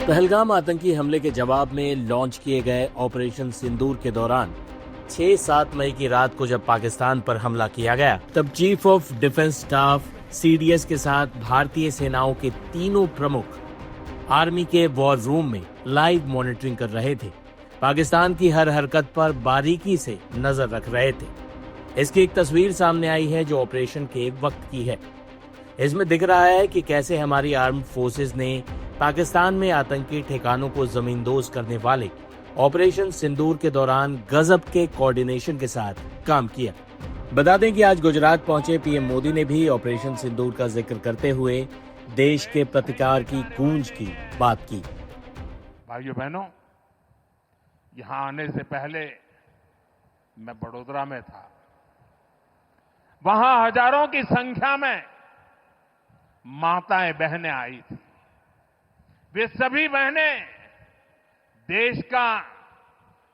पहलगाम आतंकी हमले के जवाब में लॉन्च किए गए ऑपरेशन सिंदूर के दौरान 6-7 मई की रात को जब पाकिस्तान पर हमला किया गया, तब chief of defence staff CDS के साथ भारतीय सेनाओं के तीनों प्रमुख आर्मी के वॉर रूम में लाइव मॉनिटरिंग कर रहे थे। पाकिस्तान की हर हरकत पर बारीकी से नजर रख रहे थे। इसकी एक तस्वीर सामने आई है जो ऑपरेशन के वक्त की है। इसमें दिख रहा है कि कैसे हमारी आर्म्ड फोर्सेस ने पाकिस्तान में आतंकी ठिकानों को जमींदोज करने वाले ऑपरेशन सिंदूर के दौरान गजब के कोऑर्डिनेशन के साथ काम किया। बता दें कि आज गुजरात पहुंचे पीएम मोदी ने भी ऑपरेशन सिंदूर का जिक्र करते हुए देश के प्रतिकार की गूंज की बात की। भाइयों बहनों, यहां आने से पहले मैं बड़ोदरा में था। वहां हजारों की संख्या में माताएं बहनें आई थी। वे सभी बहनें देश का,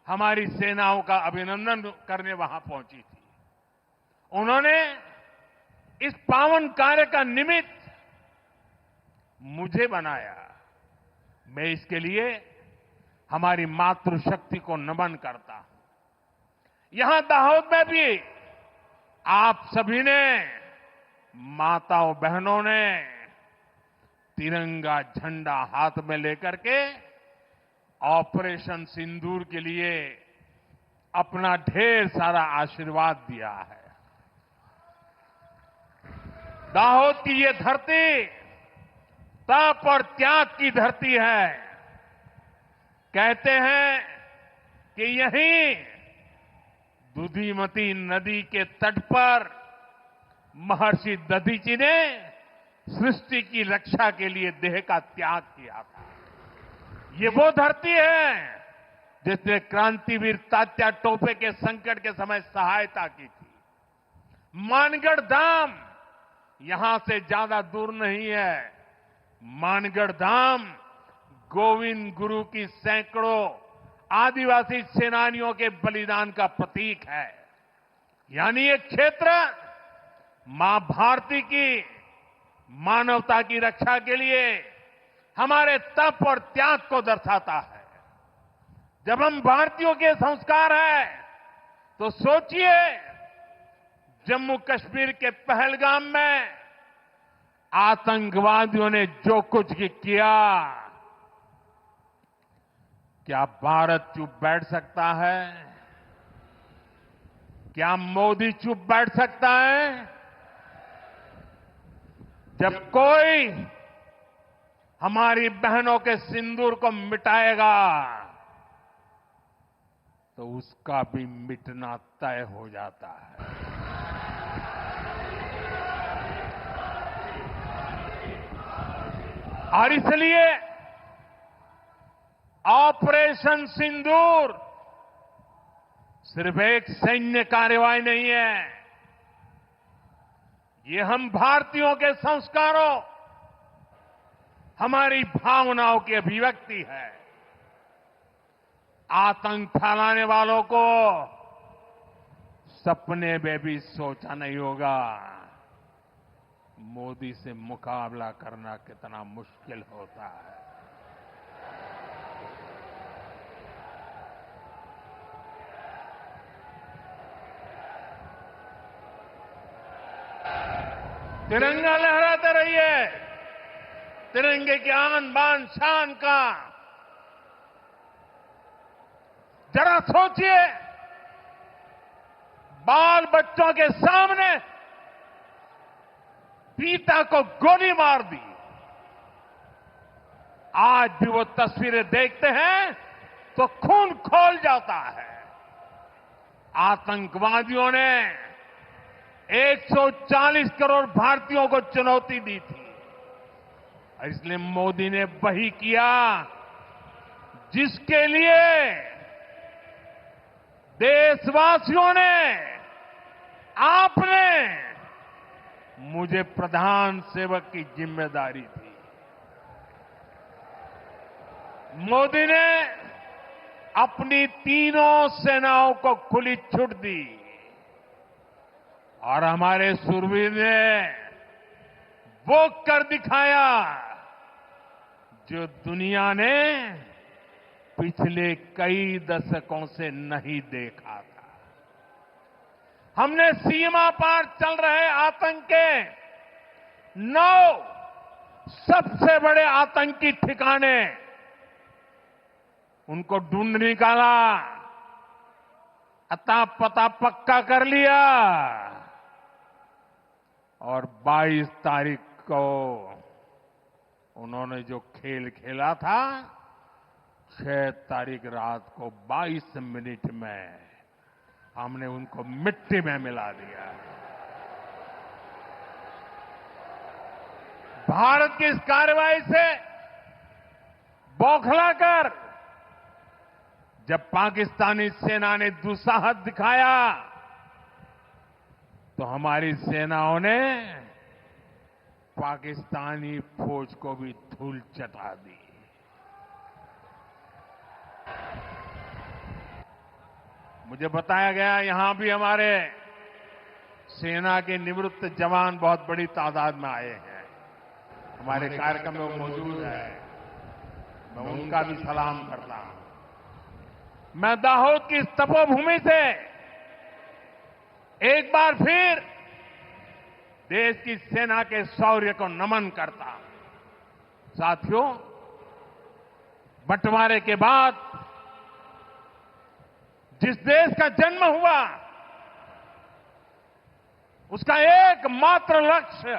हमारी सेनाओं का अभिनंदन करने वहां पहुंची थी। उन्होंने इस पावन कार्य का निमित्त मुझे बनाया। मैं इसके लिए हमारी मातृशक्ति को नमन करता हूं। यहां दाहोद में भी आप सभी ने, माताओं बहनों ने तिरंगा झंडा हाथ में लेकर के ऑपरेशन सिंदूर के लिए अपना ढेर सारा आशीर्वाद दिया है। दाहोद की ये धरती तप और त्याग की धरती है। कहते हैं कि यहीं दुधिमती नदी के तट पर महर्षि दधीची ने सृष्टि की रक्षा के लिए देह का त्याग किया था। ये वो धरती है जिसने क्रांतिवीर तात्या टोपे के संकट के समय सहायता की थी। मानगढ़ धाम यहां से ज्यादा दूर नहीं है। मानगढ़ धाम गोविंद गुरु की सैकड़ों आदिवासी सेनानियों के बलिदान का प्रतीक है। यानी ये क्षेत्र मां भारती की मानवता की रक्षा के लिए हमारे तप और त्याग को दर्शाता है। जब हम भारतीयों के संस्कार हैं तो सोचिए, जम्मू कश्मीर के पहलगाम में आतंकवादियों ने जो कुछ किया, क्या भारत चुप बैठ सकता है? क्या मोदी चुप बैठ सकता है? जब कोई हमारी बहनों के सिंदूर को मिटाएगा तो उसका भी मिटना तय हो जाता है। और इसलिए ऑपरेशन सिंदूर सिर्फ एक सैन्य कार्रवाई नहीं है। ये हम भारतीयों के संस्कारों, हमारी भावनाओं की अभिव्यक्ति है। आतंक फैलाने वालों को सपने में भी सोचा नहीं होगा मोदी से मुकाबला करना कितना मुश्किल होता है। तिरंगा लहराते रहिए। तिरंगे की आन बान शान का जरा सोचिए, बाल बच्चों के सामने पिता को गोली मार दी। आज भी वो तस्वीरें देखते हैं तो खून खौल जाता है। आतंकवादियों ने 140 करोड़ भारतीयों को चुनौती दी थी। इसलिए मोदी ने वही किया जिसके लिए देशवासियों ने, आपने मुझे प्रधान सेवक की जिम्मेदारी दी। मोदी ने अपनी तीनों सेनाओं को खुली छूट दी और हमारे शूरवीर ने वो कर दिखाया जो दुनिया ने पिछले कई दशकों से नहीं देखा था। हमने सीमा पार चल रहे आतंक के 9 सबसे बड़े आतंकी ठिकाने उनको ढूंढ निकाला, अता पता पक्का कर लिया और 22 तारीख को उन्होंने जो खेल खेला था, 6 तारीख रात को 22 मिनट में हमने उनको मिट्टी में मिला दिया। भारत की इस कार्रवाई से बौखलाकर जब पाकिस्तानी सेना ने दुस्साहस दिखाया तो हमारी सेनाओं ने पाकिस्तानी फौज को भी धूल चटा दी। मुझे बताया गया यहां भी हमारे सेना के निवृत्त जवान बहुत बड़ी तादाद में आए हैं, हमारे कार्यक्रम में मौजूद है। मैं उनका भी सलाम करता हूं। मैं दाहोद की इस तपोभूमि से एक बार फिर देश की सेना के शौर्य को नमन करता हूं। साथियों, बंटवारे के बाद जिस देश का जन्म हुआ उसका एकमात्र लक्ष्य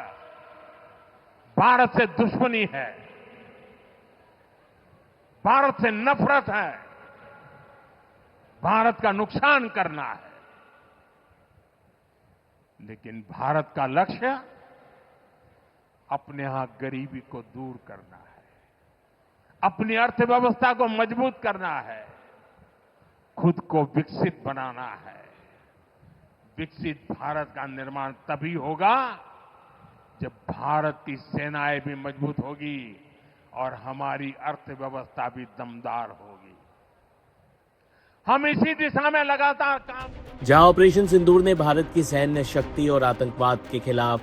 भारत से दुश्मनी है, भारत से नफरत है, भारत का नुकसान करना है। लेकिन भारत का लक्ष्य अपने यहां गरीबी को दूर करना है, अपनी अर्थव्यवस्था को मजबूत करना है, खुद को विकसित बनाना है। विकसित भारत का निर्माण तभी होगा जब भारत की सेनाएं भी मजबूत होगी और हमारी अर्थव्यवस्था भी दमदार होगी। हम इसी दिशा में लगातार काम। जहां ऑपरेशन सिंदूर ने भारत की सैन्य शक्ति और आतंकवाद के खिलाफ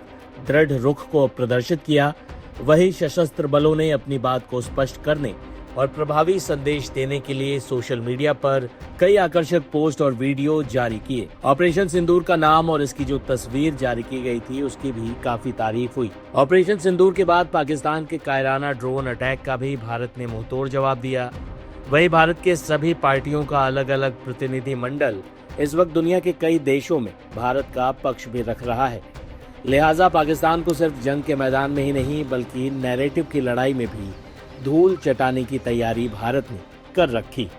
दृढ़ रुख को प्रदर्शित किया, वहीं सशस्त्र बलों ने अपनी बात को स्पष्ट करने और प्रभावी संदेश देने के लिए सोशल मीडिया पर कई आकर्षक पोस्ट और वीडियो जारी किए। ऑपरेशन सिंदूर का नाम और इसकी जो तस्वीर जारी की गई थी उसकी भी काफी तारीफ हुई। ऑपरेशन सिंदूर के बाद पाकिस्तान के कायराना ड्रोन अटैक का भी भारत ने मुंहतोड़ जवाब दिया। वहीं भारत के सभी पार्टियों का अलग अलग प्रतिनिधि मंडल इस वक्त दुनिया के कई देशों में भारत का पक्ष भी रख रहा है। लिहाजा पाकिस्तान को सिर्फ जंग के मैदान में ही नहीं बल्कि नैरेटिव की लड़ाई में भी धूल चटाने की तैयारी भारत ने कर रखी।